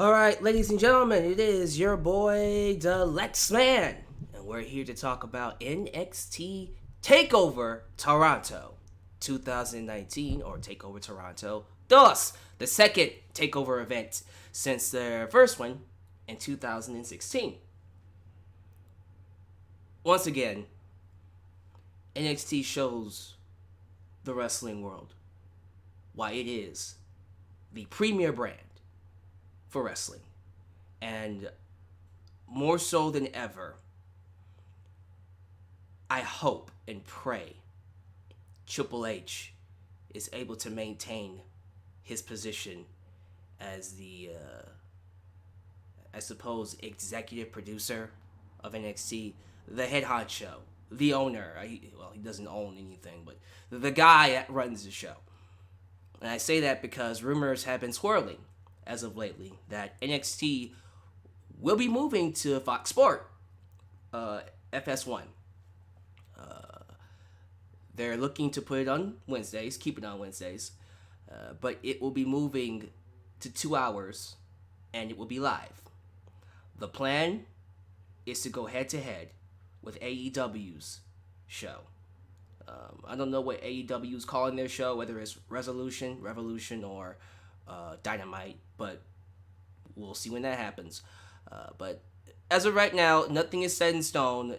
Alright, ladies and gentlemen, it is your boy, the Lex Man, and we're here to talk about NXT TakeOver Toronto 2019, or TakeOver Toronto DOS, the second TakeOver event since their first one in 2016. Once again, NXT shows the wrestling world why it is the premier brand for wrestling. And more so than ever, I hope and pray Triple H is able to maintain his position as the, I suppose, executive producer of NXT, the head honcho, the owner. He doesn't own anything, but the guy that runs the show. And I say that because rumors have been swirling as of lately that NXT will be moving to Fox Sport, FS1. They're looking to put it on Wednesdays, keep it on Wednesdays, but it will be moving to 2 hours, and it will be live. The plan is to go head-to-head with AEW's show. I don't know what AEW is calling their show, whether it's Revolution, or Dynamite, but we'll see when that happens. But as of right now, nothing is set in stone.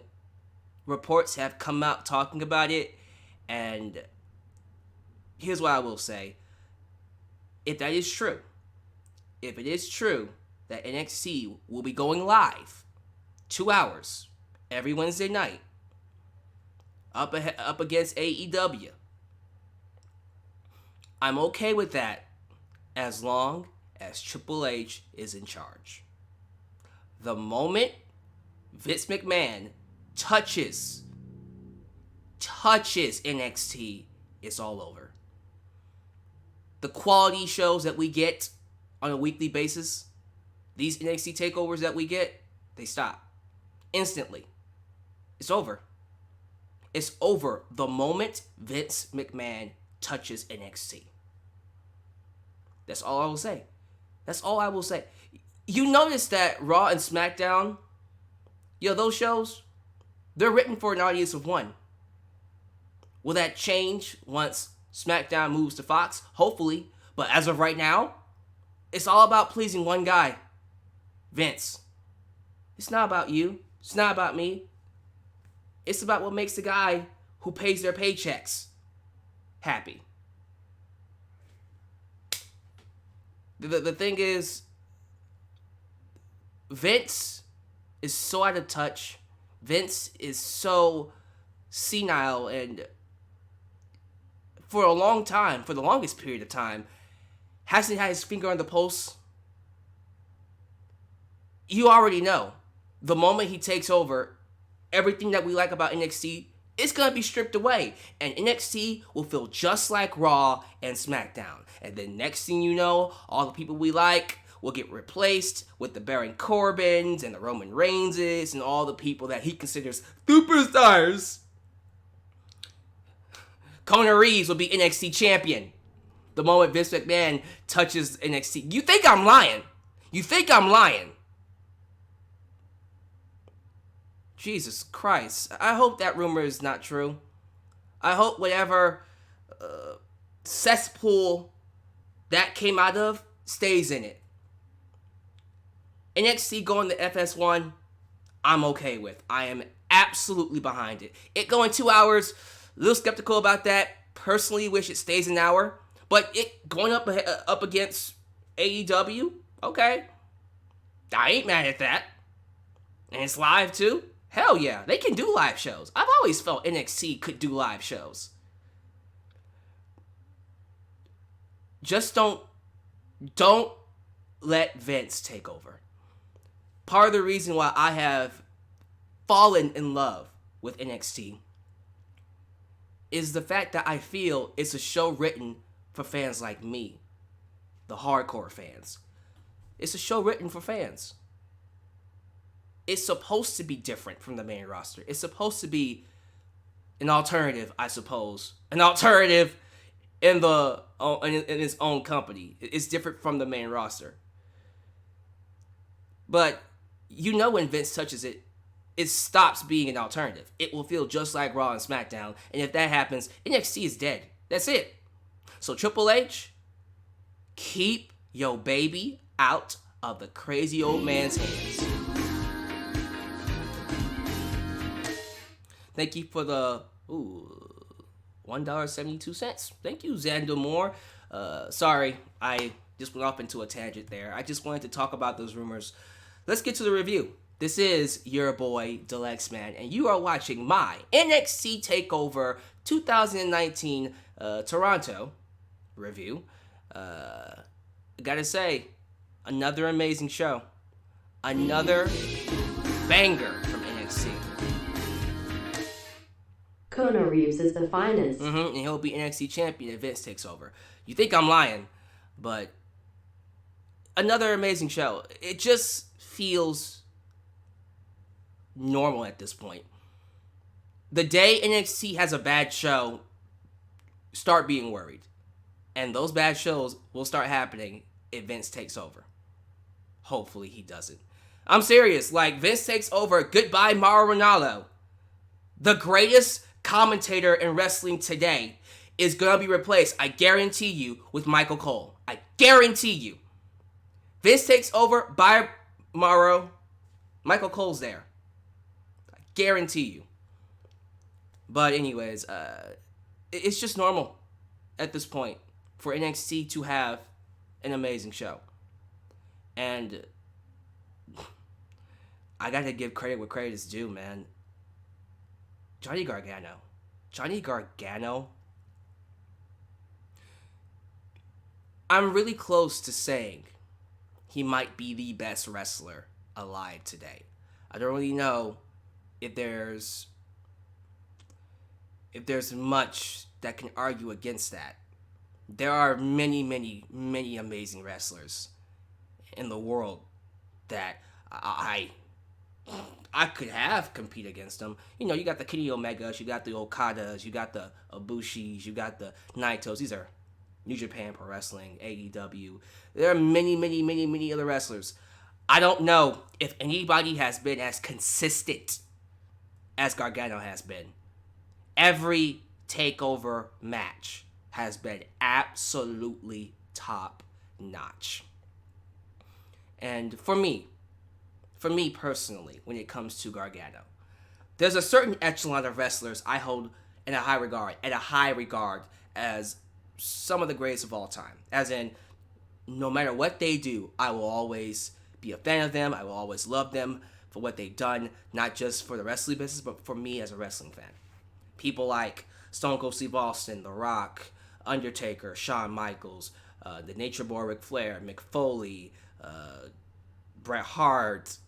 Reports have come out talking about it, and here's what I will say. If that is true, if it is true that NXT will be going live 2 hours every Wednesday night up against AEW, I'm okay with that as long as Triple H is in charge. The moment Vince McMahon touches NXT, it's all over. The quality shows that we get on a weekly basis, these NXT takeovers that we get, they stop instantly. It's over. It's over the moment Vince McMahon touches NXT. That's all I will say. That's all I will say. You notice that Raw and SmackDown, those shows, they're written for an audience of one. Will that change once SmackDown moves to Fox? Hopefully. But as of right now, it's all about pleasing one guy, Vince. It's not about you. It's not about me. It's about what makes the guy who pays their paychecks happy. The thing is, Vince is so out of touch. Vince is so senile, and for a long time, for the longest period of time, hasn't had his finger on the pulse. You already know, the moment he takes over, everything that we like about NXT, it's going to be stripped away. And NXT will feel just like Raw and SmackDown. And then next thing you know, all the people we like will get replaced with the Baron Corbins and the Roman Reigns and all the people that he considers superstars. Kona Reeves will be NXT champion the moment Vince McMahon touches NXT. You think I'm lying? Jesus Christ. I hope that rumor is not true. I hope whatever cesspool that came out of stays in it. NXT going to FS1, I'm okay with. I am absolutely behind it. It going 2 hours, a little skeptical about that. Personally, wish it stays an hour. But it going up against AEW, okay. I ain't mad at that. And it's live too. Hell yeah, they can do live shows. I've always felt NXT could do live shows. Just don't let Vince take over. Part of the reason why I have fallen in love with NXT is the fact that I feel it's a show written for fans like me, the hardcore fans. It's a show written for fans. It's supposed to be different from the main roster. It's supposed to be an alternative, I suppose. An alternative in its own company. It's different from the main roster. But you know when Vince touches it, it stops being an alternative. It will feel just like Raw and SmackDown. And if that happens, NXT is dead. That's it. So Triple H, keep your baby out of the crazy old man's hands. Thank you for the $1.72. Thank you, Xander Moore. Sorry, I just went off into a tangent there. I just wanted to talk about those rumors. Let's get to the review. This is your boy, Deluxe Man, and you are watching my NXT TakeOver 2019 Toronto review. Gotta say, another amazing show. Another banger from NXT. Kona Reeves is the finest. And he'll be NXT champion if Vince takes over. You think I'm lying, but another amazing show. It just feels normal at this point. The day NXT has a bad show, start being worried. And those bad shows will start happening if Vince takes over. Hopefully he doesn't. I'm serious. Like, Vince takes over, goodbye Mauro Ranallo. The greatest commentator in wrestling today is going to be replaced, I guarantee you, with Michael Cole. I guarantee you. Vince takes over, bye Mauro. Michael Cole's there. I guarantee you. But anyways, it's just normal at this point for NXT to have an amazing show. And I gotta give credit where credit is due, man. Johnny Gargano. I'm really close to saying he might be the best wrestler alive today. I don't really know if there's much that can argue against that. There are many, many, many amazing wrestlers in the world that I could have compete against them. You know, you got the Kenny Omegas, you got the Okadas, you got the Ibushis, you got the Naitos. These are New Japan Pro Wrestling, AEW. There are many, many, many, many other wrestlers. I don't know if anybody has been as consistent as Gargano has been. Every TakeOver match has been absolutely top notch. And for me personally, when it comes to Gargano, there's a certain echelon of wrestlers I hold in a high regard as some of the greatest of all time. As in, no matter what they do, I will always be a fan of them. I will always love them for what they've done, not just for the wrestling business, but for me as a wrestling fan. People like Stone Cold Steve Austin, The Rock, Undertaker, Shawn Michaels, the Nature Boy Ric Flair, Mick Foley, Bret Hart,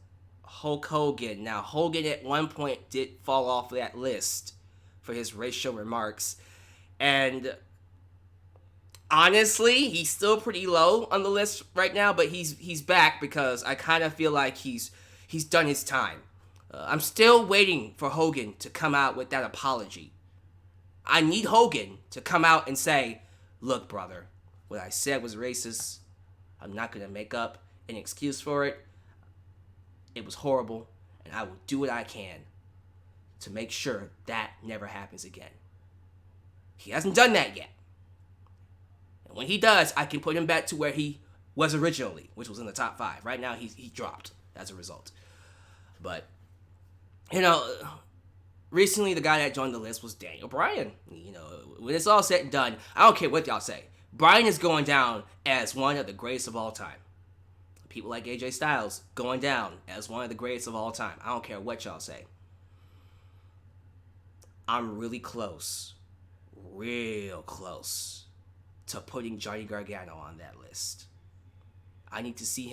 Hulk Hogan. Now, Hogan at one point did fall off that list for his racial remarks. And honestly, he's still pretty low on the list right now, but he's back because I kind of feel like he's done his time. I'm still waiting for Hogan to come out with that apology. I need Hogan to come out and say, look, brother, what I said was racist. I'm not going to make up an excuse for it. It was horrible, and I will do what I can to make sure that never happens again. He hasn't done that yet. And when he does, I can put him back to where he was originally, which was in the top 5. Right now, he dropped as a result. But, you know, recently the guy that joined the list was Daniel Bryan. You know, when it's all said and done, I don't care what y'all say. Bryan is going down as one of the greatest of all time. People like AJ Styles going down as one of the greatest of all time. I don't care what y'all say. I'm really close, real close to putting Johnny Gargano on that list. I need to see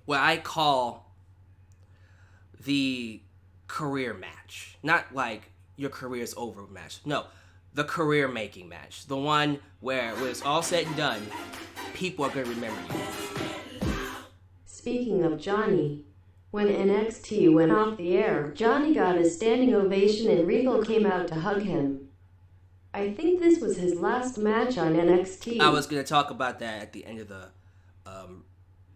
what I call the career match. Not like your career's over match. No, the career-making match. The one where when it's all said and done, people are going to remember you. Speaking of Johnny, when NXT went off the air, Johnny got a standing ovation and Regal came out to hug him. I think this was his last match on NXT. I was going to talk about that at the end of the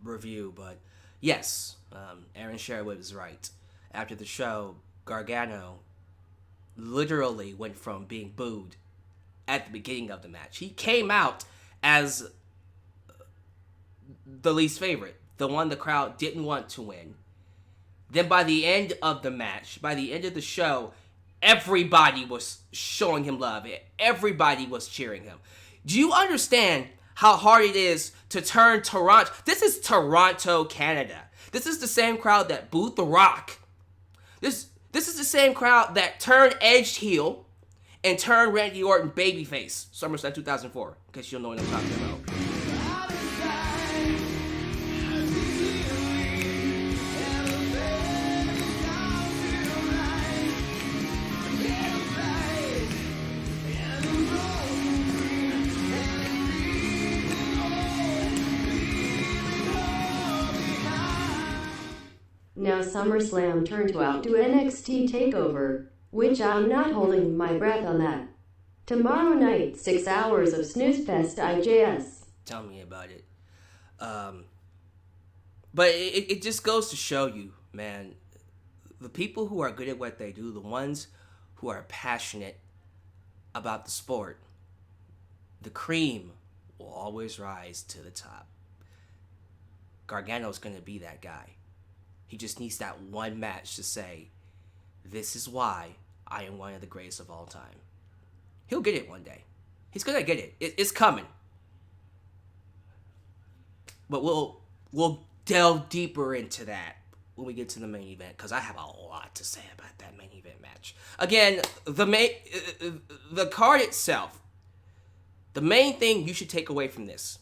review, but yes, Aaron Sherwood is right. After the show, Gargano literally went from being booed at the beginning of the match. He came out as the least favorite, the one the crowd didn't want to win. Then by the end of the match, by the end of the show, everybody was showing him love. Everybody was cheering him. Do you understand how hard it is to turn Toronto? This is Toronto, Canada. This is the same crowd that booed The Rock. This is the same crowd that turned Edge heel and turned Randy Orton babyface. SummerSlam 2004, in case you don't know what I'm talking about. Now SummerSlam turned to outdo NXT TakeOver, which I'm not holding my breath on that. Tomorrow night, 6 hours of snooze fest IJS. Tell me about it. But it just goes to show you, man, the people who are good at what they do, the ones who are passionate about the sport, the cream will always rise to the top. Gargano's going to be that guy. He just needs that one match to say, this is why I am one of the greatest of all time. He'll get it one day. He's going to get it. It's coming. But we'll delve deeper into that when we get to the main event, because I have a lot to say about that main event match. Again, the card itself, the main thing you should take away from this,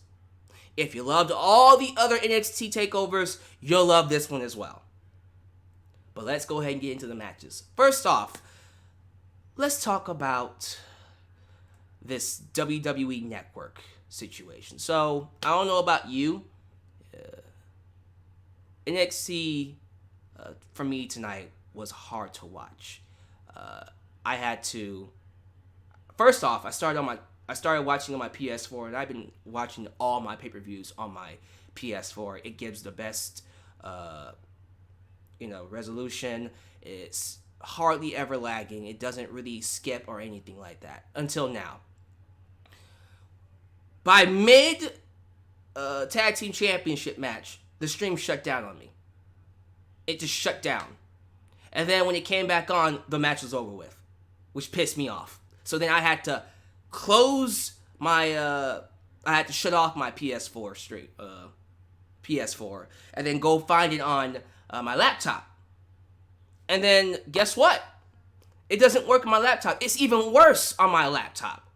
if you loved all the other NXT takeovers, you'll love this one as well. But let's go ahead and get into the matches. First off, let's talk about this WWE Network situation. So, I don't know about you. NXT, for me tonight, was hard to watch. I had to... First off, I started watching on my PS4, and I've been watching all my pay-per-views on my PS4. It gives the best, resolution. It's hardly ever lagging. It doesn't really skip or anything like that until now. By mid tag team championship match, the stream shut down on me. It just shut down. And then when it came back on, the match was over with, which pissed me off. So then I had to close my I had to shut off my PS4 and then go find it on my laptop. And then guess what? It doesn't work on my laptop. It's even worse on my laptop.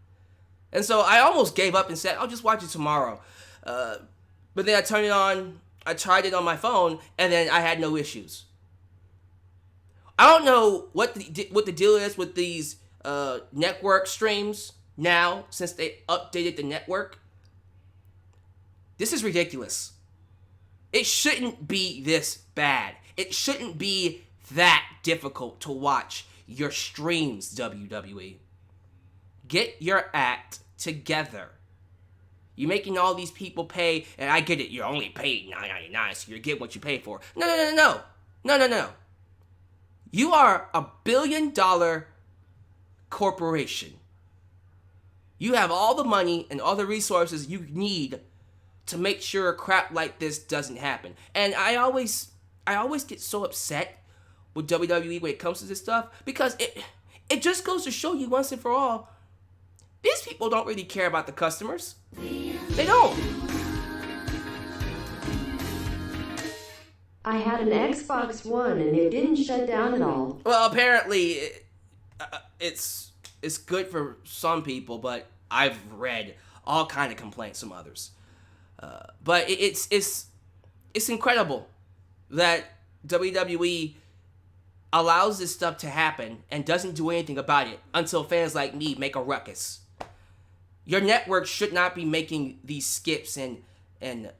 And so I almost gave up and said, I'll just watch it tomorrow. But then I turned it on. I tried it on my phone, and then I had no issues. I don't know what the deal is with these network streams now, since they updated the network. This is ridiculous. It shouldn't be this bad. It shouldn't be that difficult to watch your streams, WWE. Get your act together. You're making all these people pay, and I get it, you're only paid $9.99, so you get what you pay for. No. You are a billion-dollar corporation. You have all the money and all the resources you need to make sure crap like this doesn't happen. And I always get so upset with WWE when it comes to this stuff, because it just goes to show you once and for all, these people don't really care about the customers. They don't. I had an Xbox One and it didn't shut down at all. Well, apparently it's good for some people, but I've read all kind of complaints from others. But it's incredible that WWE allows this stuff to happen and doesn't do anything about it until fans like me make a ruckus. Your network should not be making these skips and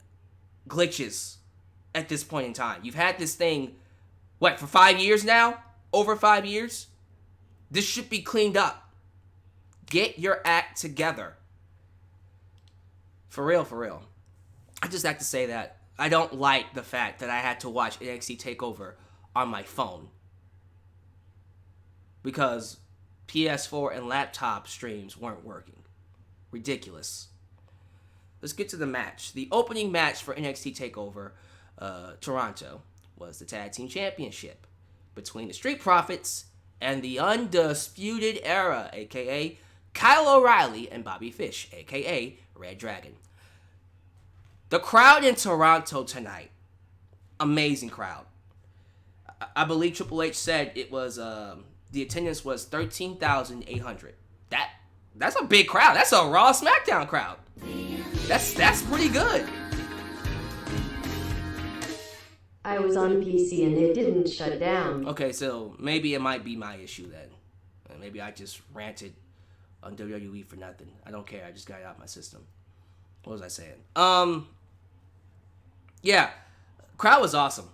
glitches at this point in time. You've had this thing, for 5 years now? Over 5 years? This should be cleaned up. Get your act together. For real, for real. I just have to say that I don't like the fact that I had to watch NXT TakeOver on my phone. Because PS4 and laptop streams weren't working. Ridiculous. Let's get to the match. The opening match for NXT TakeOver Toronto was the Tag Team Championship between the Street Profits and the Undisputed Era, a.k.a. Kyle O'Reilly and Bobby Fish, a.k.a. Red Dragon. The crowd in Toronto tonight, amazing crowd. I believe Triple H said it was, the attendance was 13,800. That's a big crowd. That's a Raw SmackDown crowd. That's pretty good. I was on PC and it didn't shut down. Okay, so maybe it might be my issue then. Maybe I just ranted on WWE for nothing. I don't care. I just got it out my system. What was I saying? Yeah, crowd was awesome.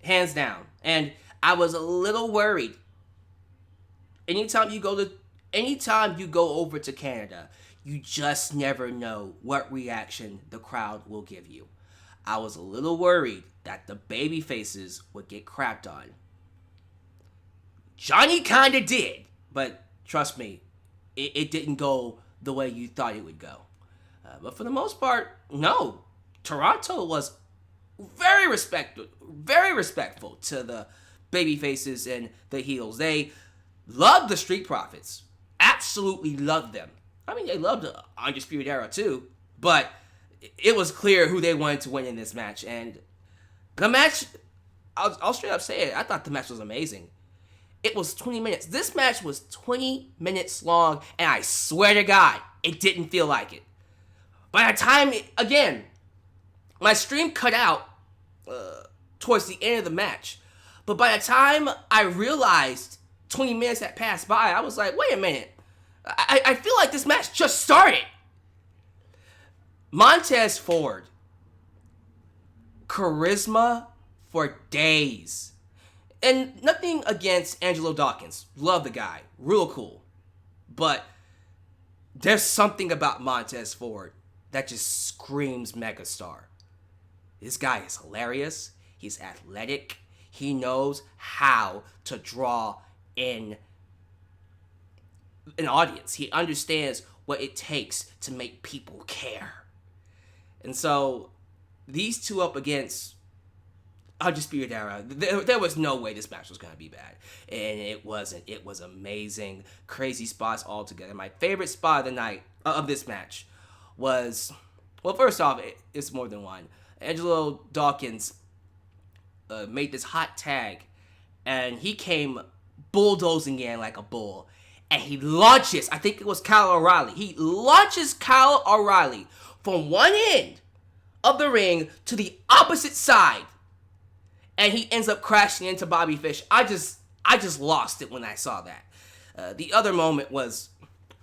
Hands down. And I was a little worried. Anytime you go over to Canada, you just never know what reaction the crowd will give you. I was a little worried that the baby faces would get crapped on. Johnny kinda did, but trust me, it didn't go the way you thought it would go. But for the most part, no. Toronto was very respectful to the baby faces and the heels. They loved the Street Profits. Absolutely loved them. I mean, they loved the Undisputed Era too, but it was clear who they wanted to win in this match. And the match, I'll straight up say it, I thought the match was amazing. It was 20 minutes. This match was 20 minutes long, and I swear to God, it didn't feel like it. By the time, again, my stream cut out towards the end of the match. But by the time I realized 20 minutes had passed by, I was like, wait a minute. I feel like this match just started. Montez Ford. Charisma for days. And nothing against Angelo Dawkins. Love the guy. Real cool. But there's something about Montez Ford that just screams megastar. This guy is hilarious. He's athletic. He knows how to draw in an audience. He understands what it takes to make people care. And so these two up against Undisputed Era, there was no way this match was going to be bad. And it wasn't. It was amazing. Crazy spots all together. My favorite spot of the night, of this match, was, well, first off, it's more than one. Angelo Dawkins made this hot tag, and he came bulldozing in like a bull. And he launches, I think it was Kyle O'Reilly. He launches Kyle O'Reilly from one end of the ring to the opposite side. And he ends up crashing into Bobby Fish. I just lost it when I saw that. The other moment was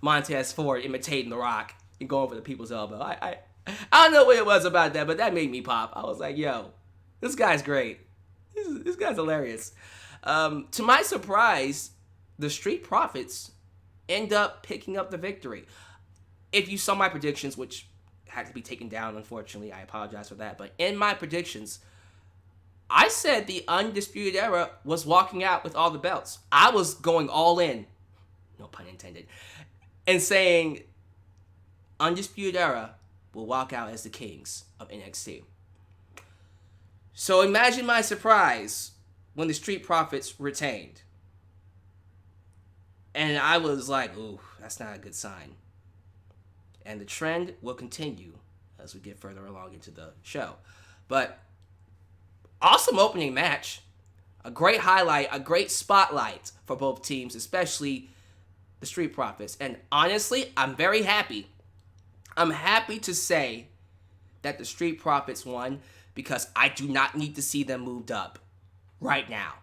Montez Ford imitating The Rock and going for the people's elbow. I don't know what it was about that, but that made me pop. I was like, yo, this guy's great. This guy's hilarious. To my surprise, the Street Profits end up picking up the victory. If you saw my predictions, which had to be taken down, unfortunately, I apologize for that. But in my predictions, I said the Undisputed Era was walking out with all the belts. I was going all in, no pun intended, and saying Undisputed Era will walk out as the kings of NXT. So imagine my surprise when the Street Profits retained. And I was like, ooh, that's not a good sign. And the trend will continue as we get further along into the show. But awesome opening match. A great highlight, a great spotlight for both teams, especially the Street Profits. And honestly, I'm very happy. I'm happy to say that the Street Profits won because I do not need to see them moved up right now.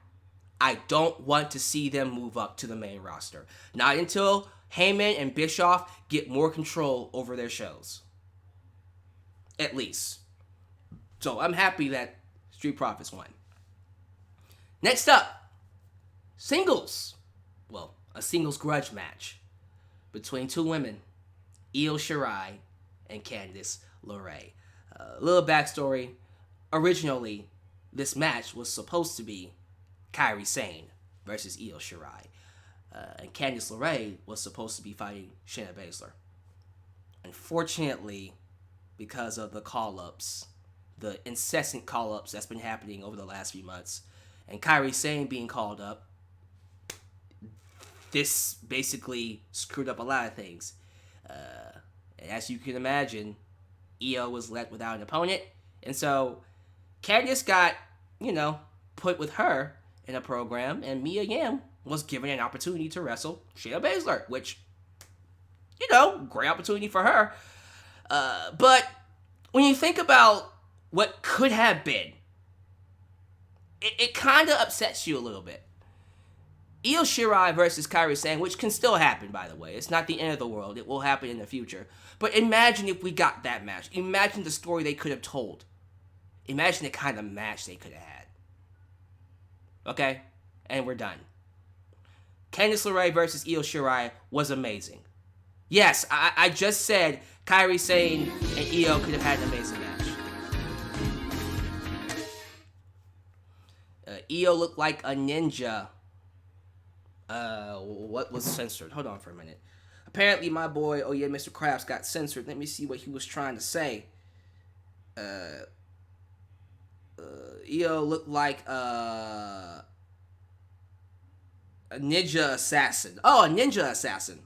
I don't want to see them move up to the main roster. Not until Heyman and Bischoff get more control over their shows. At least. So I'm happy that Street Profits won. Next up, singles. Well, a singles grudge match. between two women, Io Shirai and Candice LeRae. Little backstory. Originally, this match was supposed to be Kairi Sane versus Io Shirai. And Candice LeRae was supposed to be fighting Shayna Baszler. Unfortunately, because of the call-ups, the incessant call-ups that's been happening over the last few months, and Kairi Sane being called up, this basically screwed up a lot of things. And as you can imagine, Io was left without an opponent, and so Candice got, put with her in a program, and Mia Yim was given an opportunity to wrestle Shayna Baszler, which, great opportunity for her. But when you think about what could have been, it kind of upsets you a little bit. Io Shirai versus Kairi Sane, which can still happen, by the way. It's not the end of the world. It will happen in the future. But imagine if we got that match. Imagine the story they could have told. Imagine the kind of match they could have had. Okay? And we're done. Candice LeRae versus Io Shirai was amazing. Yes, I just said Kairi Sane and Io could have had an amazing match. Io looked like a ninja. What was censored? Hold on for a minute. Apparently my boy, Mr. Krabs got censored. Let me see what he was trying to say. Io looked like a ninja assassin. Oh, a ninja assassin.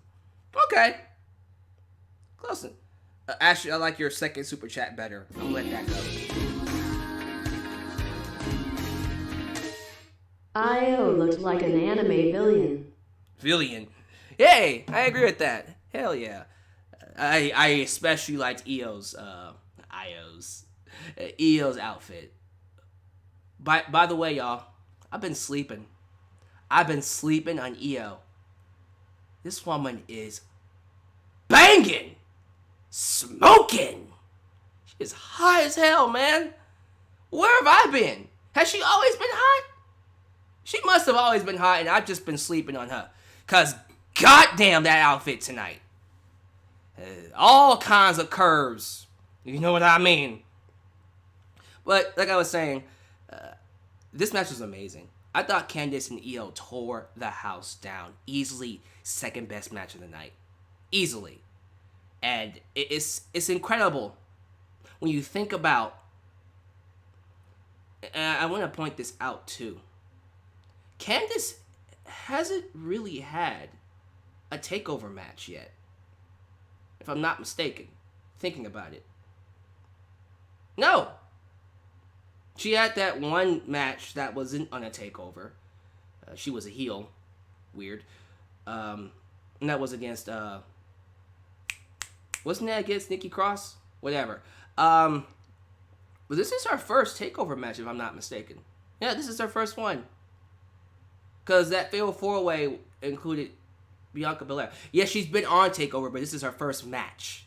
Okay. Close enough. Actually, I like your second super chat better. I'm gonna let that go. Io looked like an anime villain. Villain. Yay! I agree with that. Hell yeah. I especially liked Io's outfit. By the way, y'all, I've been sleeping on Io. This woman is banging, smoking. She is hot as hell, man. Where have I been? Has she always been hot? She must have always been hot, and I've just been sleeping on her. Cause goddamn that outfit tonight. All kinds of curves. You know what I mean? But like I was saying, this match was amazing. I thought Candice and Io tore the house down. Easily second best match of the night. Easily. And it's incredible when you think about, and I want to point this out too. Candice hasn't really had a takeover match yet. If I'm not mistaken, thinking about it. No. She had that one match that wasn't on a takeover. She was a heel. Weird. And that was against, wasn't that against Nikki Cross? Whatever. But this is her first takeover match, if I'm not mistaken. Yeah, this is her first one. Because that fatal 4-way included Bianca Belair. Yeah, she's been on TakeOver, but this is her first match.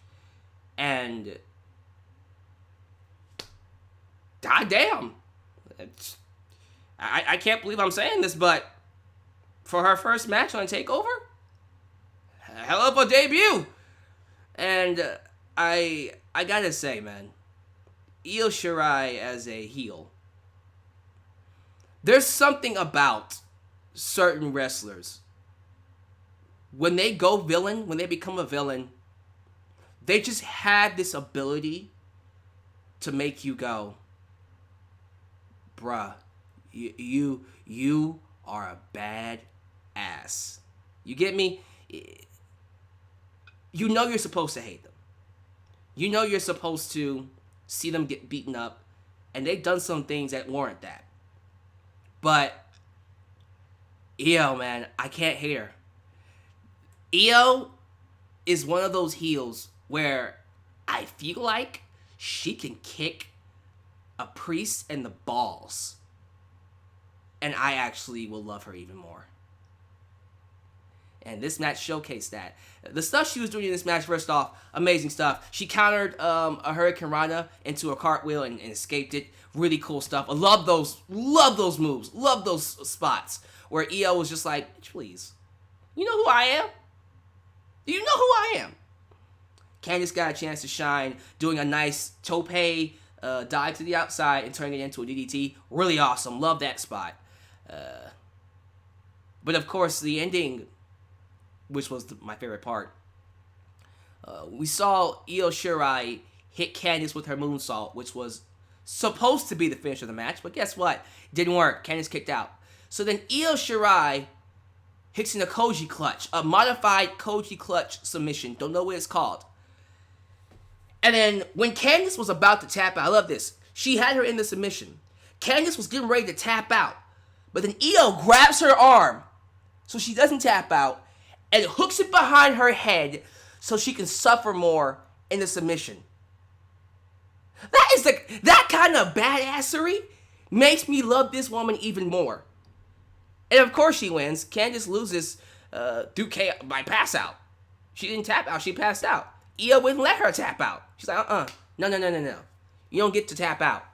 And goddamn. I can't believe I'm saying this, but for her first match on TakeOver, hell of a debut. And I gotta say, man, Io Shirai as a heel, there's something about certain wrestlers, when they go villain, when they become a villain, they just have this ability to make you go, bruh, you are a bad ass. You get me? You know you're supposed to hate them. You know you're supposed to see them get beaten up, and they've done some things that warrant that. But Io, man, I can't hate her. Io is one of those heels where I feel like she can kick a priest in the balls, and I actually will love her even more. And this match showcased that. The stuff she was doing in this match, first off, amazing stuff. She countered a Hurricane Rana into a cartwheel and escaped it. Really cool stuff. I love those moves. Love those spots where Io was just like, please, you know who I am? Do you know who I am? Candice got a chance to shine doing a nice tope dive to the outside and turning it into a DDT. Really awesome. Love that spot. But of course, the ending, which was my favorite part, we saw Io Shirai hit Candice with her moonsault, which was supposed to be the finish of the match. But guess what? Didn't work. Candice kicked out. So then Io Shirai hits in a Koji clutch, a modified Koji clutch submission. Don't know what it's called. And then when Candice was about to tap out, I love this. She had her in the submission. Candice was getting ready to tap out. But then Io grabs her arm so she doesn't tap out and hooks it behind her head so she can suffer more in the submission. That kind of badassery makes me love this woman even more. And of course she wins. Candice loses through chaos by pass out. She didn't tap out, she passed out. Io wouldn't let her tap out. She's like, no. You don't get to tap out.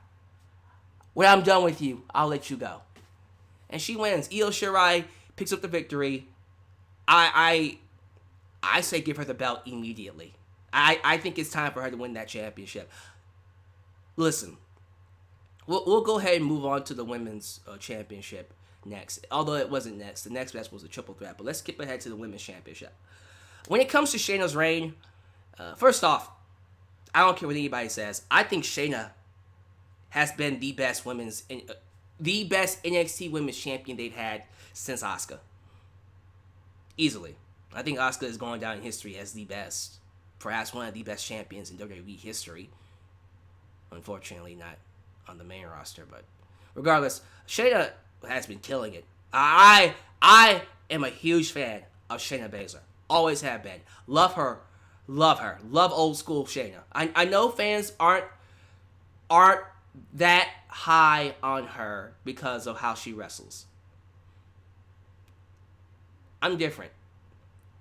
When I'm done with you, I'll let you go. And she wins. Io Shirai picks up the victory. I say give her the belt immediately. I think it's time for her to win that championship. Listen, we'll go ahead and move on to the women's championship next. Although it wasn't next. The next match was a triple threat. But let's skip ahead to the women's championship. When it comes to Shayna's reign, first off, I don't care what anybody says. I think Shayna has been the best NXT women's champion they've had since Asuka. Easily. I think Asuka is going down in history as the best. Perhaps one of the best champions in WWE history. Unfortunately, not on the main roster, but regardless, Shayna has been killing it. I am a huge fan of Shayna Baszler. Always have been. Love her. Love old school Shayna. I know fans aren't that high on her because of how she wrestles. I'm different.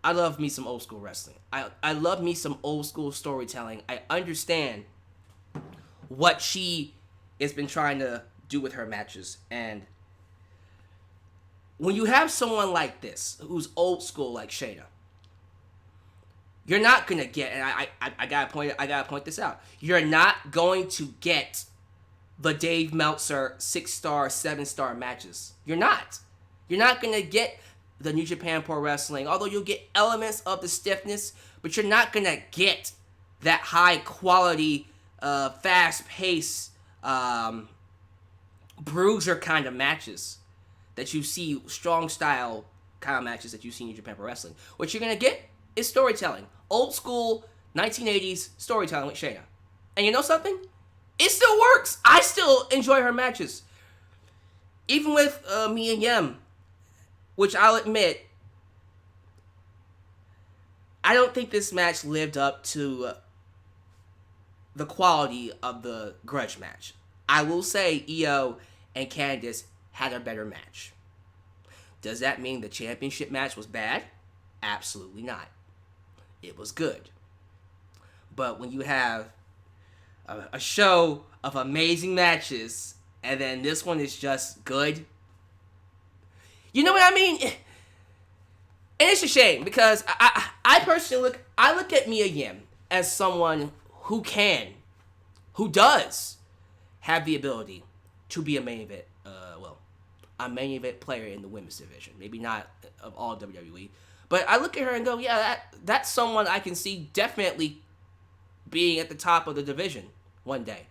I love me some old school wrestling. I love me some old school storytelling. I understand what she has been trying to do with her matches. And when you have someone like this, who's old school like Shayna, you're not gonna get, and I gotta point this out. You're not going to get the Dave Meltzer 6-star, 7-star matches. You're not gonna get the New Japan Pro Wrestling, although you'll get elements of the stiffness, but you're not gonna get that high quality, fast pace, bruiser kind of matches that you see, strong style kind of matches that you see in New Japan Pro Wrestling. What you're gonna get is storytelling. Old school 1980s storytelling with Shayna. And you know something? It still works. I still enjoy her matches. Even with Mia Yim, which I'll admit, I don't think this match lived up to the quality of the grudge match. I will say Io and Candice had a better match. Does that mean the championship match was bad? Absolutely not. It was good. But when you have a show of amazing matches and then this one is just good, you know what I mean? And it's a shame because I personally look at Mia Yim as someone who does have the ability to be a main event, a main event player in the women's division. Maybe not of all WWE. But I look at her and go, yeah, that's someone I can see definitely being at the top of the division one day.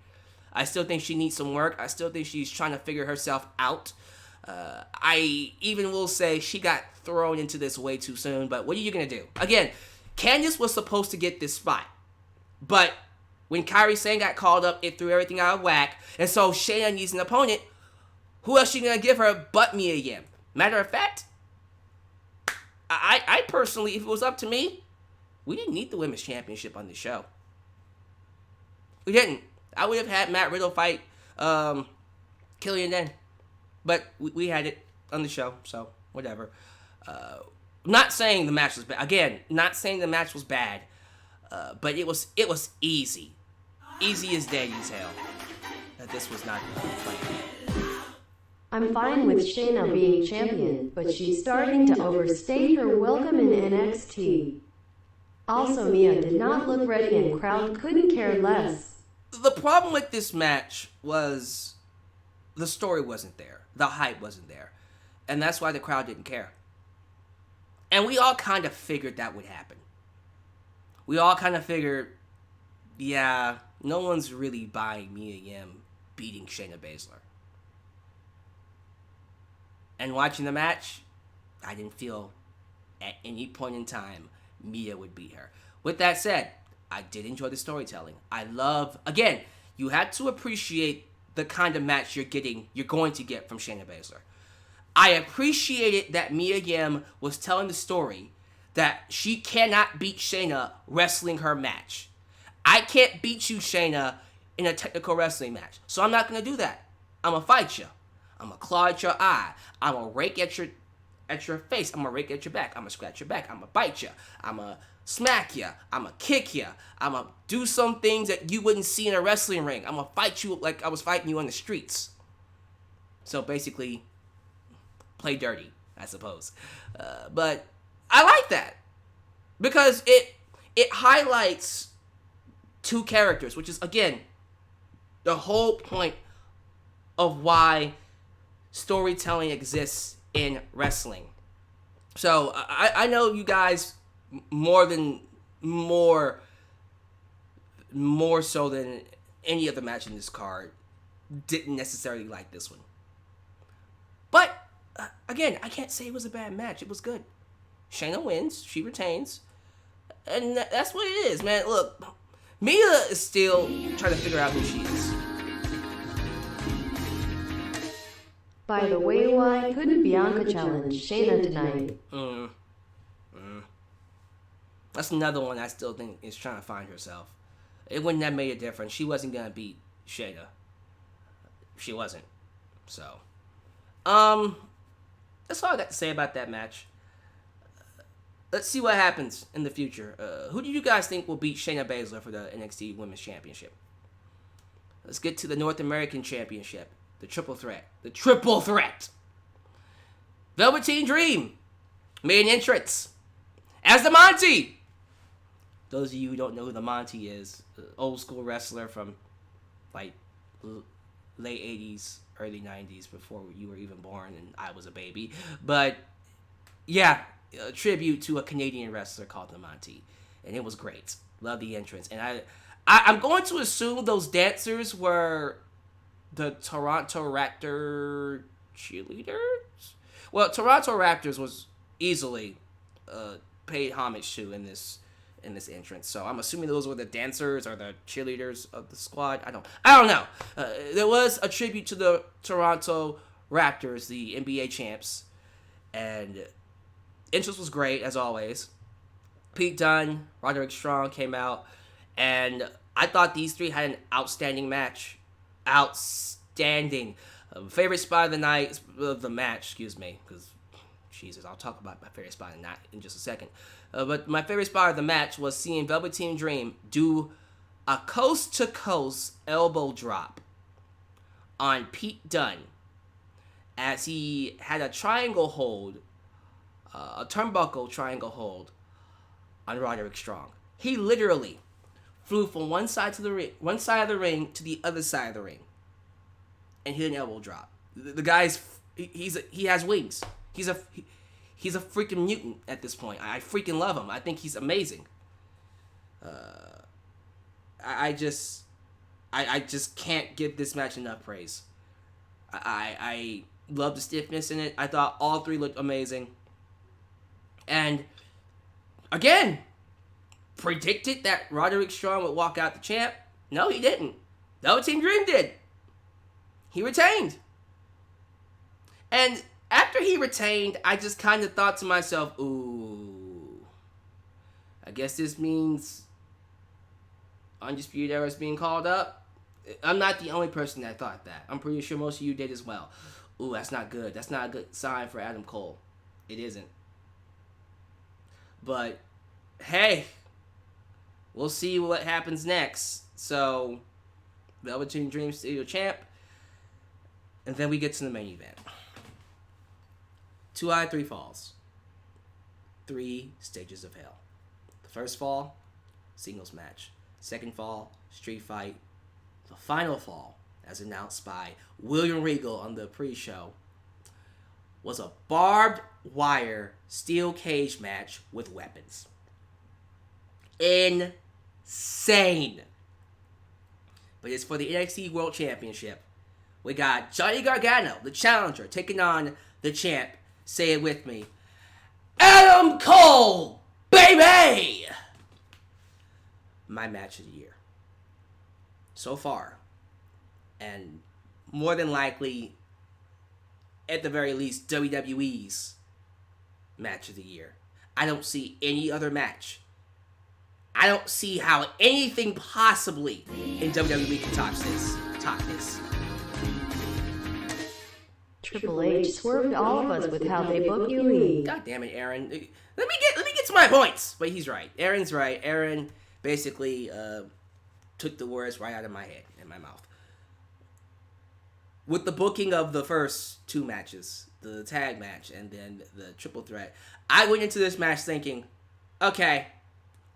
I still think she needs some work. I still think she's trying to figure herself out. I even will say she got thrown into this way too soon, but what are you going to do? Again, Candice was supposed to get this spot. But when Kairi Sane got called up, it threw everything out of whack. And so Shayna needs an opponent. Who else she going to give her but Mia Yim? Matter of fact, I personally, if it was up to me, we didn't need the women's championship on the show. We didn't. I would have had Matt Riddle fight Killian then. But we had it on the show, so whatever. Not saying the match was bad. Again, not saying the match was bad. But it was easy. Easy as Daddy's hell. That this was not playing. I'm fine with Shayna being champion, but she's starting to overstay her welcome in NXT. Also, Mia did not look ready and crowd couldn't care less. The problem with this match was the story wasn't there. The hype wasn't there. And that's why the crowd didn't care. And we all kind of figured that would happen. We all kind of figured, yeah, no one's really buying Mia Yim beating Shayna Baszler. And watching the match, I didn't feel at any point in time Mia would beat her. With that said, I did enjoy the storytelling. I love, again, you had to appreciate the kind of match you're going to get from Shayna Baszler. I appreciated that Mia Yim was telling the story that she cannot beat Shayna wrestling her match. I can't beat you, Shayna, in a technical wrestling match. So I'm not going to do that. I'm going to fight you. I'm going to claw at your eye. I'm going to rake at your face. I'm going to rake at your back. I'm going to scratch your back. I'm going to bite you. I'm going to smack you. I'm going to kick you. I'm going to do some things that you wouldn't see in a wrestling ring. I'm going to fight you like I was fighting you on the streets. So basically, play dirty, I suppose. But I like that because it highlights two characters, which is, again, the whole point of why storytelling exists in wrestling. So I know you guys more so than any other match in this card didn't necessarily like this one. But again, I can't say it was a bad match. It was good. Shayna wins. She retains. And that's what it is, man. Look, Mia is still trying to figure out who she is. By the way, why couldn't Bianca challenge Shayna tonight? That's another one I still think is trying to find herself. It wouldn't have made a difference. She wasn't going to beat Shayna. She wasn't. So, that's all I got to say about that match. Let's see what happens in the future. Who do you guys think will beat Shayna Baszler for the NXT Women's Championship? Let's get to the North American Championship. The triple threat. The triple threat. Velveteen Dream made an entrance as the Monty. Those of you who don't know who the Monty is, old school wrestler from like late 80s, early 90s, before you were even born and I was a baby. But yeah, a tribute to a Canadian wrestler called the Monty. And it was great. Love the entrance. And I'm going to assume those dancers were the Toronto Raptor cheerleaders? Well, Toronto Raptors was easily paid homage to in this entrance. So I'm assuming those were the dancers or the cheerleaders of the squad. I don't know. There was a tribute to the Toronto Raptors, the NBA champs, and entrance was great as always. Pete Dunne, Roderick Strong came out, and I thought these three had an outstanding match. Outstanding. Favorite spot of the night, of the match, excuse me, because, Jesus, I'll talk about my favorite spot of the night in just a second. But my favorite spot of the match was seeing Velveteen Dream do a coast-to-coast elbow drop on Pete Dunne as he had a triangle hold, a turnbuckle triangle hold on Roderick Strong. He literally flew from one side of the ring to the other side of the ring, and hit an elbow drop. The guy's he has wings. He's a freaking mutant at this point. I freaking love him. I think he's amazing. I just can't give this match enough praise. I love the stiffness in it. I thought all three looked amazing. And again, predicted that Roderick Strong would walk out the champ. No, he didn't. Velveteen Dream did. He retained. And after he retained, I just kind of thought to myself, ooh, I guess this means Undisputed Era is being called up. I'm not the only person that thought that. I'm pretty sure most of you did as well. Ooh, that's not good. That's not a good sign for Adam Cole. It isn't. But, hey, we'll see what happens next. So, Velveteen Dream still champ. And then we get to the main event. 2 out of 3 falls. 3 stages of hell. The first fall, singles match. Second fall, street fight. The final fall, as announced by William Regal on the pre-show, was a barbed wire steel cage match with weapons. Insane. But it's for the NXT World Championship. We got Johnny Gargano, the challenger, taking on the champ. Say it with me. Adam Cole, baby! My match of the year. So far. And more than likely, at the very least, WWE's match of the year. I don't see any other match. I don't see how anything possibly in WWE can top this. Triple H swerved all of us with how they book UE. God damn it, Aaron. Let me get to my points. But he's right. Aaron's right. Aaron basically took the words right out of my head and my mouth. With the booking of the first two matches, the tag match and then the triple threat, I went into this match thinking, okay,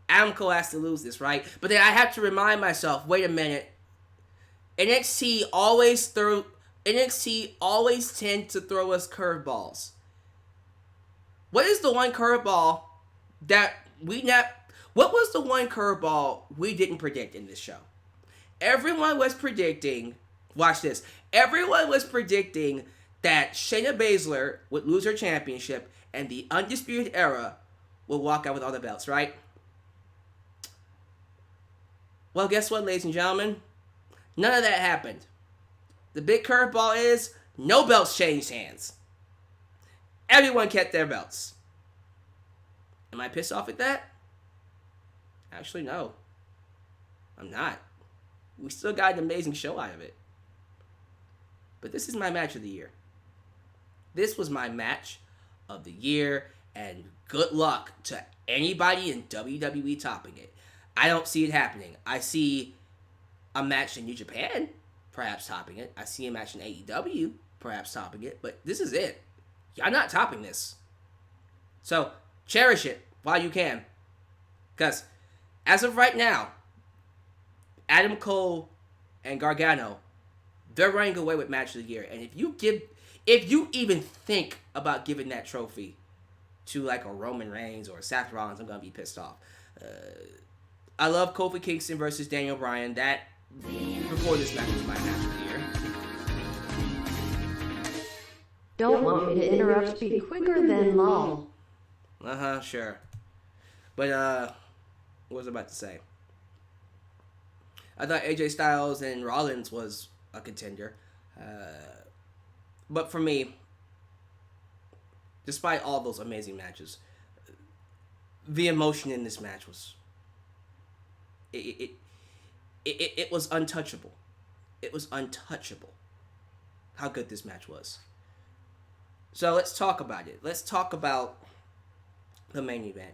Adam Cole has to lose this, right? But then I have to remind myself, wait a minute. NXT always tend to throw us curveballs. What is the one curveball that what was the one curveball we didn't predict in this show? Everyone was predicting, watch this, everyone was predicting that Shayna Baszler would lose her championship and the Undisputed Era would walk out with all the belts, right? Well, guess what, ladies and gentlemen? None of that happened. The big curveball is no belts changed hands. Everyone kept their belts. Am I pissed off at that? Actually, no. I'm not. We still got an amazing show out of it. But this is my match of the year. This was my match of the year, and good luck to anybody in WWE topping it. I don't see it happening. I see a match in New Japan perhaps topping it. I see a match in AEW perhaps topping it. But this is it. Y'all not topping this. So, cherish it while you can. Because, as of right now, Adam Cole and Gargano, they're running away with match of the year. And if you even think about giving that trophy to like a Roman Reigns or a Seth Rollins, I'm going to be pissed off. I love Kofi Kingston versus Daniel Bryan. That, before this match, was my match of the year. Don't want me to interrupt, be quicker than lol. Sure. But, what was I about to say? I thought AJ Styles and Rollins was a contender. But for me, despite all those amazing matches, the emotion in this match was... It was untouchable. It was untouchable how good this match was. So let's talk about it. Let's talk about the main event.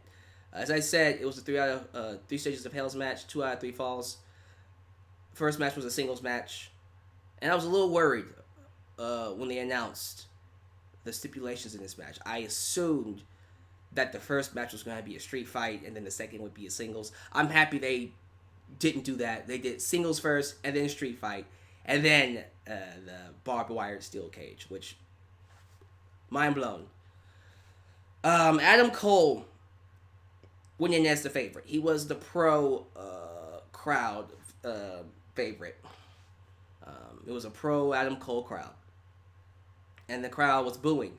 As I said, it was a 3 stages of Hell's match, 2 out of 3 falls. First match was a singles match. And I was a little worried when they announced the stipulations in this match. I assumed that the first match was going to be a street fight and then the second would be a singles. I'm happy they didn't do that. They did singles first and then street fight and then the barbed wire steel cage, which, mind blown. Adam Cole went in as the favorite. He was the pro crowd favorite. It was a pro Adam Cole crowd. And the crowd was booing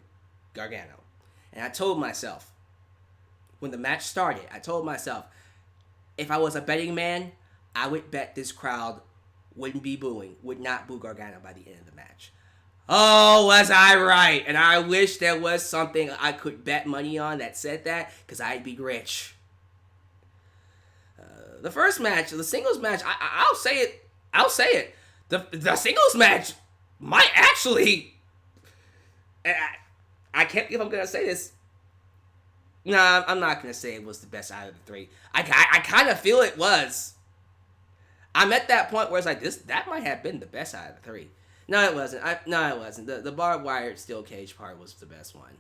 Gargano. And I told myself, when the match started, if I was a betting man, I would bet this crowd would not boo Gargano by the end of the match. Oh, was I right? And I wish there was something I could bet money on that said that, because I'd be rich. The first match, the singles match, I'll say it. The singles match might actually... I can't believe I'm going to say this. Nah, I'm not going to say it was the best out of the 3. I kind of feel it was. I'm at that point where it's like, that might have been the best out of the 3. No, it wasn't. No, it wasn't. The barbed wire steel cage part was the best one.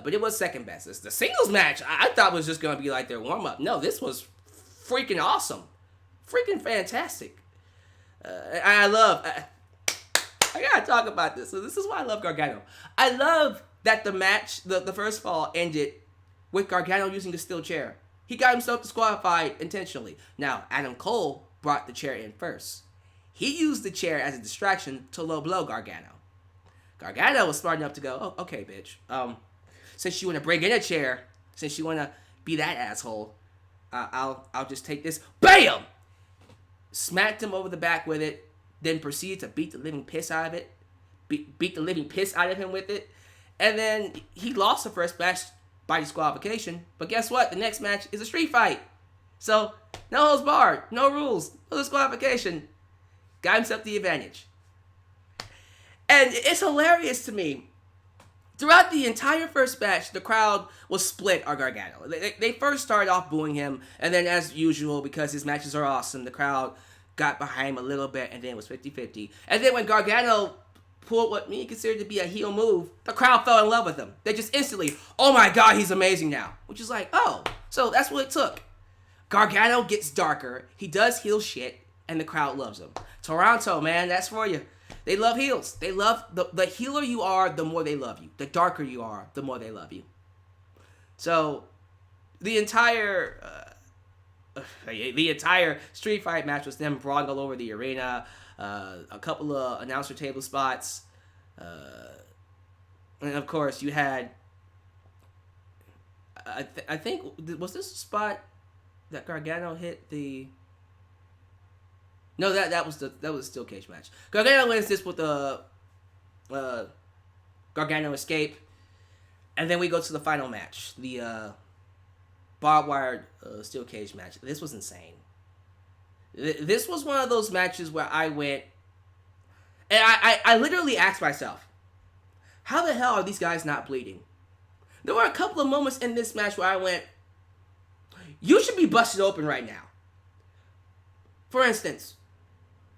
But it was second best. The singles match, I thought was just going to be like their warm-up. No, this was freaking awesome. Freaking fantastic. I got to talk about this. So this is why I love Gargano. I love that the match, the first fall, ended with Gargano using the steel chair. He got himself disqualified intentionally. Now, Adam Cole brought the chair in first. He used the chair as a distraction to low blow Gargano. Gargano was smart enough to go, oh, okay, bitch. Since you want to bring in a chair, since you want to be that asshole, I'll just take this. BAM! Smacked him over the back with it, then proceeded to beat the living piss out of it. Beat the living piss out of him with it. And then he lost the first match by disqualification. But guess what? The next match is a street fight. So, no holds barred, no rules, no disqualification. Got himself the advantage. And it's hilarious to me. Throughout the entire first match, the crowd was split on Gargano. They first started off booing him, and then as usual, because his matches are awesome, the crowd got behind him a little bit, and then it was 50-50. And then when Gargano pulled what me considered to be a heel move, the crowd fell in love with him. They just instantly, oh my god, he's amazing now. Which is like, oh, so that's what it took. Gargano gets darker, he does heel shit, and the crowd loves him. Toronto, man, that's for you. They love heels. They love, the healer you are, the more they love you. The darker you are, the more they love you. So, the entire street fight match was them brawling all over the arena. A couple of announcer table spots. And of course, you had, I think, was this a spot that Gargano hit the... No, that was a steel cage match. Gargano wins this with the Gargano escape, and then we go to the final match, the barbed wire steel cage match. This was insane. This was one of those matches where I went, and I literally asked myself, how the hell are these guys not bleeding? There were a couple of moments in this match where I went, you should be busted open right now. For instance,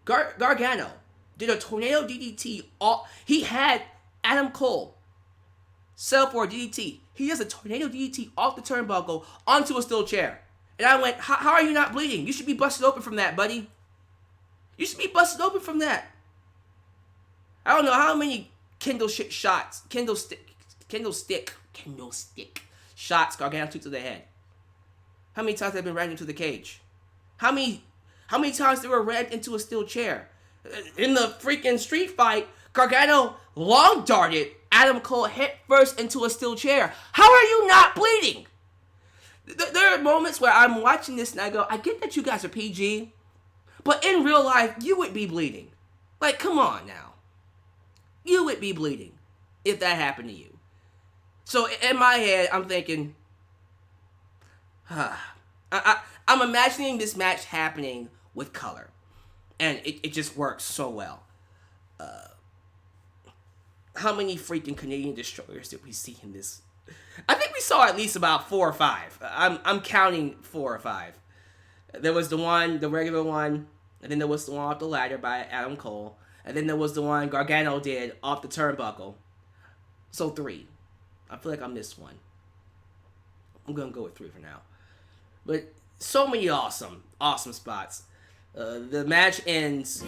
Gargano did a tornado DDT. He had Adam Cole sell for a DDT. He does a tornado DDT off the turnbuckle onto a steel chair. And I went, how are you not bleeding? You should be busted open from that, buddy. You should be busted open from that. I don't know how many kendo stick shots Gargano took to the head. How many times have been ran into the cage? How many times they were rammed into a steel chair? In the freaking street fight, Gargano long darted Adam Cole head first into a steel chair. How are you not bleeding? There are moments where I'm watching this and I go, I get that you guys are PG, but in real life, you would be bleeding. Like, come on now. You would be bleeding if that happened to you. So in my head, I'm thinking, I'm imagining this match happening with color. And it just works so well. How many freaking Canadian destroyers did we see in this? I think we saw at least about 4 or 5. I'm counting 4 or 5. There was the regular one, and then there was the one off the ladder by Adam Cole, and then there was the one Gargano did off the turnbuckle. So 3. I feel like I missed one. I'm gonna go with 3 for now. But so many awesome spots. The match ends.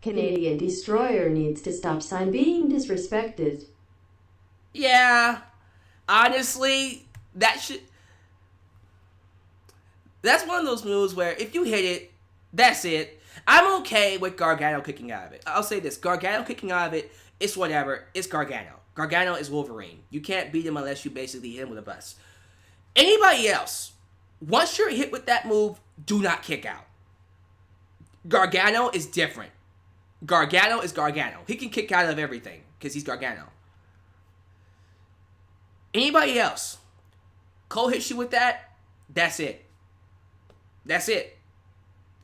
Canadian Destroyer needs to stop being disrespected. Yeah, honestly, that's one of those moves where if you hit it, that's it. I'm okay with Gargano kicking out of it. I'll say this, Gargano kicking out of it, it's whatever, it's Gargano. Gargano is Wolverine. You can't beat him unless you basically hit him with a bus. Anybody else, once you're hit with that move, do not kick out. Gargano is different. Gargano is Gargano. He can kick out of everything because he's Gargano. Anybody else, Cole hits you with that, that's it. That's it.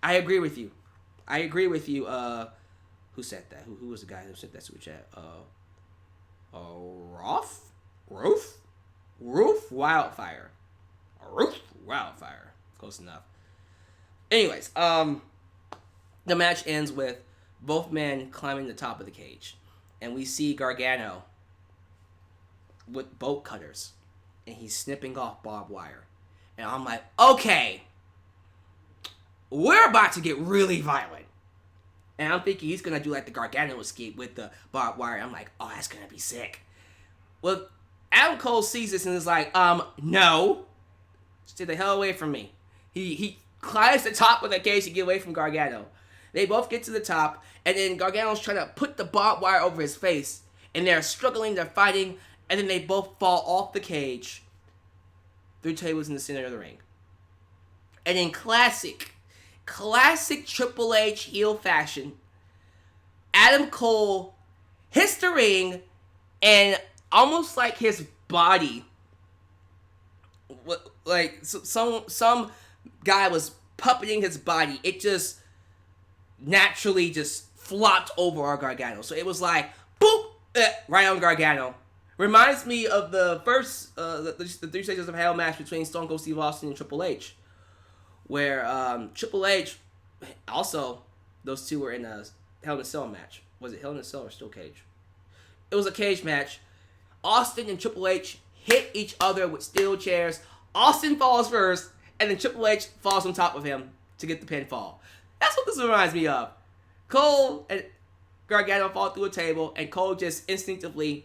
I agree with you. Who said that? Who was the guy who said that super chat? Roof Wildfire. Roof Wildfire. Close enough. Anyways, the match ends with both men climbing the top of the cage. And we see Gargano with bolt cutters. And he's snipping off barbed wire. And I'm like, okay, we're about to get really violent. And I'm thinking he's going to do like the Gargano escape with the barbed wire. I'm like, oh, that's going to be sick. Well, Adam Cole sees this and is like, no. Stay the hell away from me. He climbs the top of the cage to get away from Gargano. They both get to the top, and then Gargano's trying to put the barbed wire over his face. And they're struggling, they're fighting, and then they both fall off the cage. 3 tables in the center of the ring. And in classic Triple H heel fashion, Adam Cole hits the ring, and almost like his body, like some guy was puppeting his body, it just naturally just flopped over our Gargano. So it was like, boop, right on Gargano. Reminds me of the first, the 3 Stages of Hell match between Stone Cold Steve Austin and Triple H. Where Triple H, also, those two were in a Hell in a Cell match. Was it Hell in a Cell or Steel Cage? It was a cage match. Austin and Triple H hit each other with steel chairs. Austin falls first, and then Triple H falls on top of him to get the pinfall. That's what this reminds me of. Cole and Gargano fall through a table, and Cole just instinctively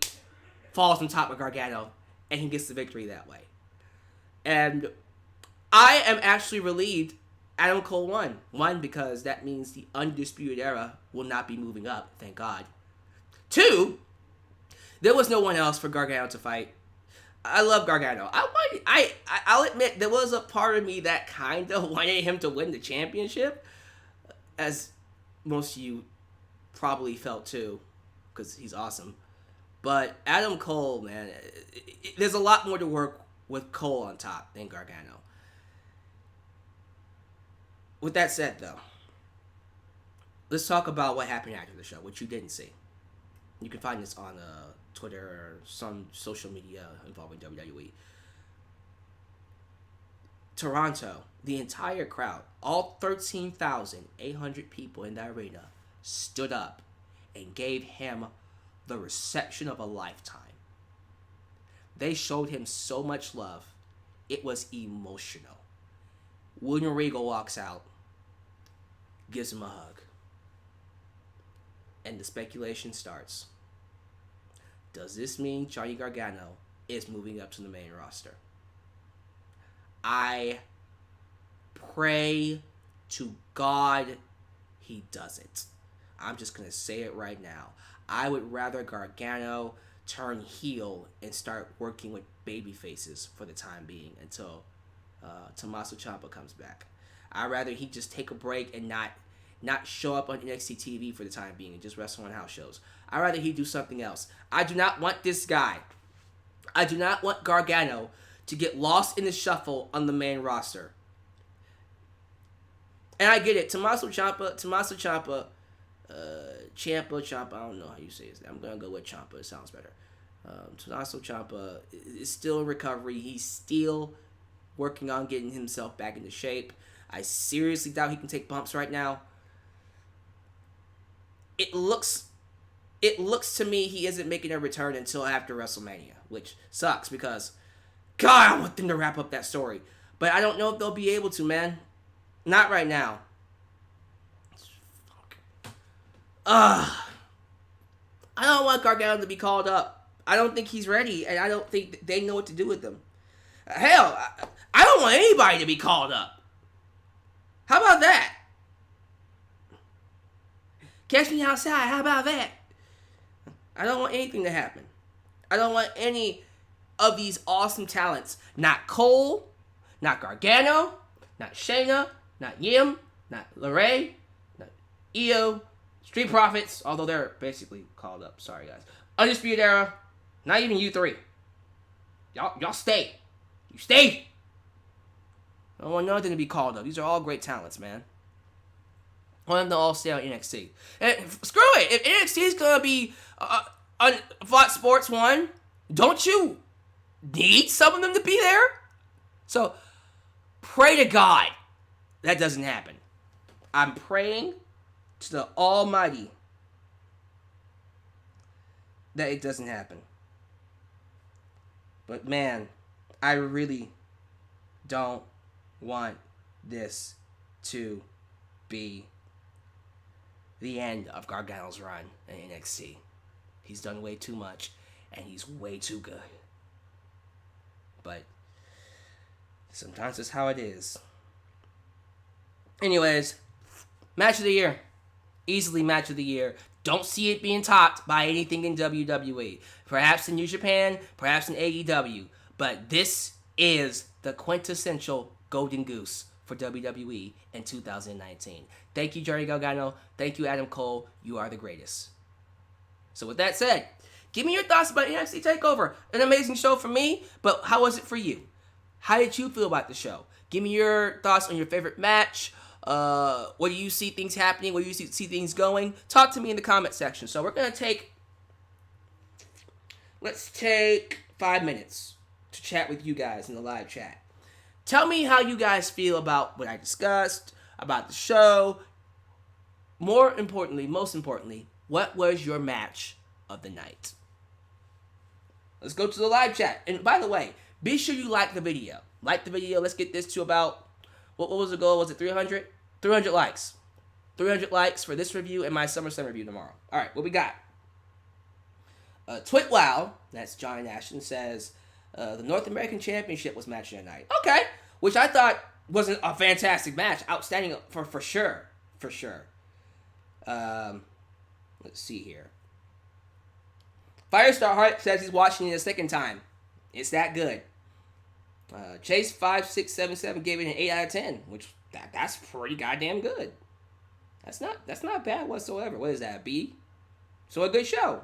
falls on top of Gargano, and he gets the victory that way. And I am actually relieved Adam Cole won. 1, because that means the Undisputed Era will not be moving up, thank God. 2, there was no one else for Gargano to fight. I love Gargano. I'll admit, there was a part of me that kind of wanted him to win the championship, as most of you probably felt too, because he's awesome. But Adam Cole, man, there's a lot more to work with Cole on top than Gargano. With that said, though, let's talk about what happened after the show, which you didn't see. You can find this on Twitter or some social media involving WWE. Toronto, the entire crowd, all 13,800 people in the arena, stood up and gave him the reception of a lifetime. They showed him so much love. It was emotional. William Regal walks out, gives him a hug. And the speculation starts. Does this mean Johnny Gargano is moving up to the main roster? I pray to God he doesn't. I'm just going to say it right now. I would rather Gargano turn heel and start working with baby faces for the time being until Tommaso Ciampa comes back. I'd rather he just take a break and not show up on NXT TV for the time being and just wrestle on house shows. I'd rather he do something else. I do not want this guy. I do not want Gargano to get lost in the shuffle on the main roster. And I get it. Tommaso Ciampa, Ciampa, I don't know how you say his name. I'm going to go with Ciampa. It sounds better. Tommaso Ciampa is still in recovery. He's still working on getting himself back into shape. I seriously doubt he can take bumps right now. It looks to me he isn't making a return until after WrestleMania, which sucks because, God, I want them to wrap up that story. But I don't know if they'll be able to, man. Not right now. I don't want Gargano to be called up. I don't think he's ready, and I don't think they know what to do with him. Hell, I don't want anybody to be called up. How about that? Catch me outside. How about that? I don't want anything to happen. I don't want any of these awesome talents. Not Cole, not Gargano, not Shayna, not Yim, not LeRae, not Io, Street Profits, although they're basically called up. Sorry, guys. Undisputed Era, not even you three. Y'all stay. You stay. I don't want nothing to be called up. These are all great talents, man. I want them to all stay on NXT. And screw it. If NXT is going to be on Fox Sports 1, don't you need some of them to be there? So, pray to God that doesn't happen. I'm praying to the Almighty that it doesn't happen. But man, I really don't want this to be the end of Gargano's run in NXT. He's done way too much, and he's way too good. But sometimes it's how it is. Anyways, match of the year. Easily match of the year. Don't see it being topped by anything in WWE. Perhaps in New Japan, perhaps in AEW. But this is the quintessential golden goose for WWE in 2019. Thank you, Johnny Gargano. Thank you, Adam Cole. You are the greatest. So with that said, give me your thoughts about NXT TakeOver. An amazing show for me, but how was it for you? How did you feel about the show? Give me your thoughts on your favorite match. Where do you see things happening? Where do you see things going? Talk to me in the comment section. So we're going to let's take 5 minutes to chat with you guys in the live chat. Tell me how you guys feel about what I discussed, about the show. Most importantly, what was your match of the night? Let's go to the live chat. And by the way, be sure you like the video. Like the video. Let's get this to about, what was the goal? Was it 300? 300 likes. 300 likes for this review and my SummerSlam review tomorrow. All right, what we got? Twitwow, that's John Ashton, says, the North American Championship was match of the night. Okay, which I thought wasn't a fantastic match. Outstanding for sure. For sure. Let's see here. Firestar Heart says he's watching it a second time. It's that good. Chase 5677 gave it an 8 out of 10, which that's pretty goddamn good. That's not bad whatsoever. What is that, a B? So a good show.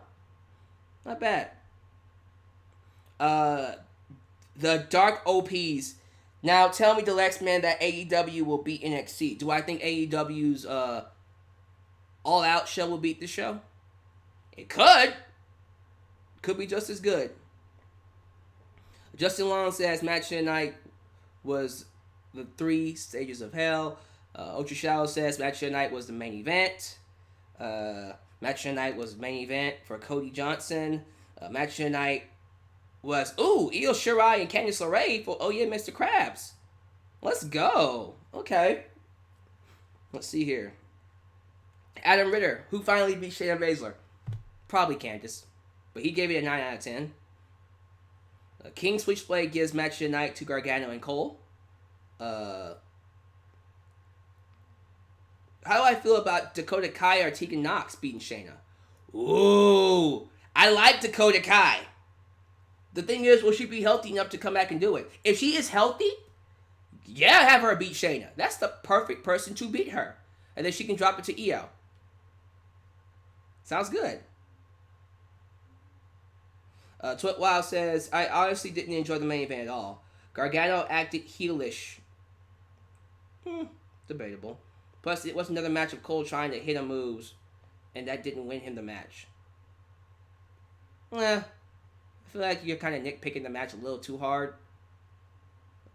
Not bad. The Dark OPs. Now tell me, Deluxe Man, that AEW will beat NXT. Do I think AEW's All Out show will beat the show? It could. Could be just as good. Justin Long says match of the night was the 3 stages of hell. Ultra Shadow says match of the night was the main event. Match of the night was the main event for Cody Johnson. Match of the night was, Io Shirai and Candice LeRae for Oh Yeah, Mr. Krabs. Let's go. Okay. Let's see here. Adam Ritter, who finally beat Shayna Baszler? Probably Candice, but he gave it a 9 out of 10. King Switchblade gives match of the night to Gargano and Cole. How do I feel about Dakota Kai or Tegan Nox beating Shayna? Ooh, I like Dakota Kai. The thing is, will she be healthy enough to come back and do it? If she is healthy, yeah, have her beat Shayna. That's the perfect person to beat her. And then she can drop it to Io. Sounds good. Twitwild says, I honestly didn't enjoy the main event at all. Gargano acted heelish. Debatable. Plus, it was another match of Cole trying to hit him moves, and that didn't win him the match. I feel like you're kind of nitpicking the match a little too hard.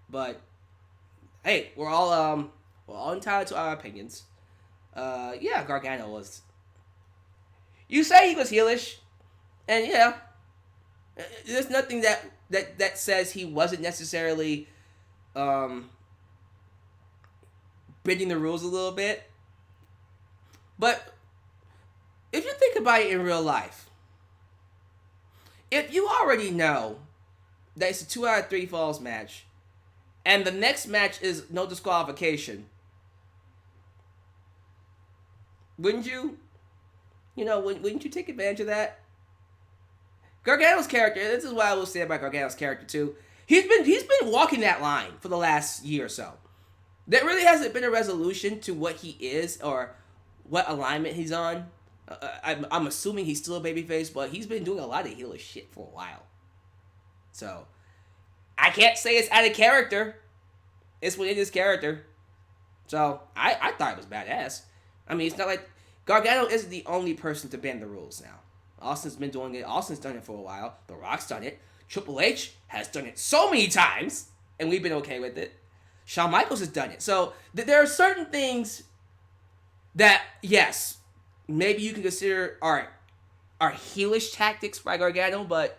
But, hey, we're all entitled to our opinions. Yeah, Gargano was... You say he was heelish, and yeah, there's nothing that says he wasn't necessarily bending the rules a little bit. But if you think about it in real life, if you already know that it's a 2 out of 3 falls match, and the next match is no disqualification, wouldn't you? Wouldn't you take advantage of that? Gargano's character, this is what I will say about Gargano's character too. He's been walking that line for the last year or so. There really hasn't been a resolution to what he is or what alignment he's on. I'm assuming he's still a babyface, but he's been doing a lot of heelish shit for a while. So, I can't say it's out of character. It's within his character. So, I thought it was badass. I mean, it's not like... Gargano isn't the only person to bend the rules now. Austin's been doing it. Austin's done it for a while. The Rock's done it. Triple H has done it so many times, and we've been okay with it. Shawn Michaels has done it. So there are certain things That, yes, maybe you can consider our heelish tactics by Gargano, but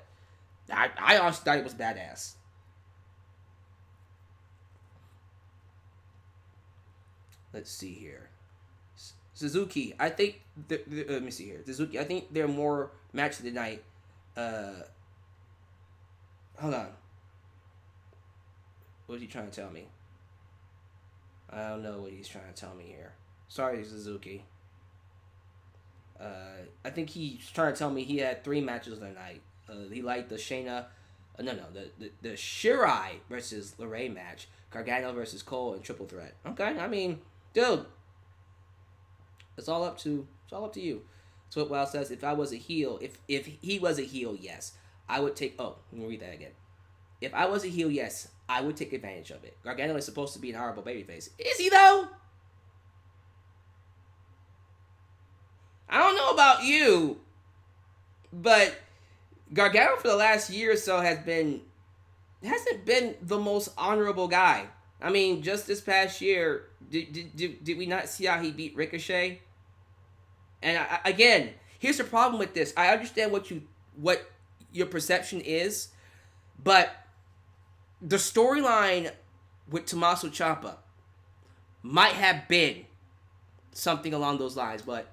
I honestly thought it was badass. Let's see here. Suzuki, I think. Let me see here. Suzuki, I think they're more match of the night. Hold on. What is he trying to tell me? I don't know what he's trying to tell me here. Sorry, Suzuki. I think he's trying to tell me he had 3 matches of the night. He liked the Shayna. The Shirai versus LeRae match. Gargano versus Cole and Triple Threat. Okay, I mean, dude. It's all up to you. So what Wild says, if I was a heel, if he was a heel, yes, I would take. Oh, let me read that again. If I was a heel, yes, I would take advantage of it. Gargano is supposed to be an honorable babyface. Is he though? I don't know about you, but Gargano for the last year or so hasn't been the most honorable guy. I mean, just this past year, did we not see how he beat Ricochet? And again, here's the problem with this. I understand what your perception is, but the storyline with Tommaso Ciampa might have been something along those lines, but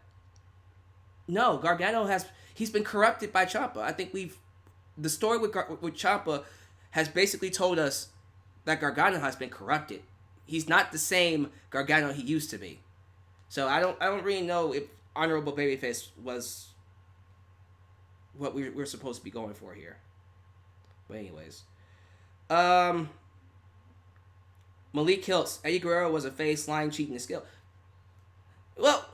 no, Gargano he's been corrupted by Ciampa. I think the story with Ciampa has basically told us that Gargano has been corrupted. He's not the same Gargano he used to be. So I don't really know if honorable babyface was what we're supposed to be going for here. But anyways, Malik Hiltz, Eddie Guerrero was a face, lying, cheating, and skill. Well,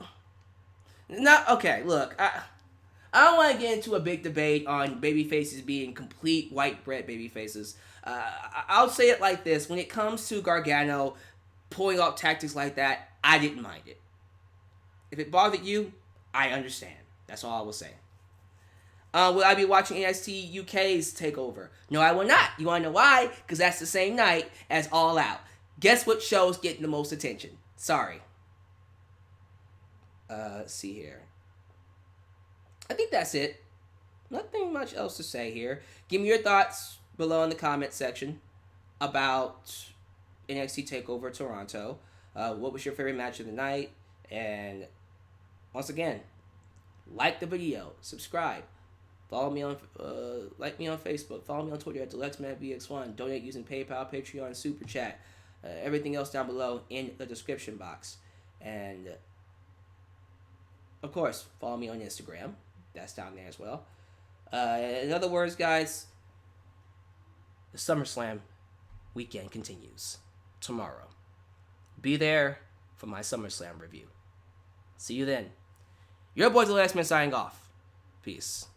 no, okay. Look, I don't want to get into a big debate on babyfaces being complete white bread babyfaces. I'll say it like this: when it comes to Gargano pulling off tactics like that, I didn't mind it. If it bothered you, I understand. That's all I will say. Will I be watching NXT UK's TakeOver? No, I will not. You want to know why? Because that's the same night as All Out. Guess what show's getting the most attention? Sorry. Let's see here. I think that's it. Nothing much else to say here. Give me your thoughts below in the comment section about NXT TakeOver Toronto. What was your favorite match of the night? And once again, like the video, subscribe, follow me on, like me on Facebook, follow me on Twitter at DeluxeManVX1, donate using PayPal, Patreon, Super Chat, everything else down below in the description box. And of course, follow me on Instagram. That's down there as well. In other words, guys, the SummerSlam weekend continues tomorrow. Be there for my SummerSlam review. See you then. Your boy, The Last Man, signing off. Peace.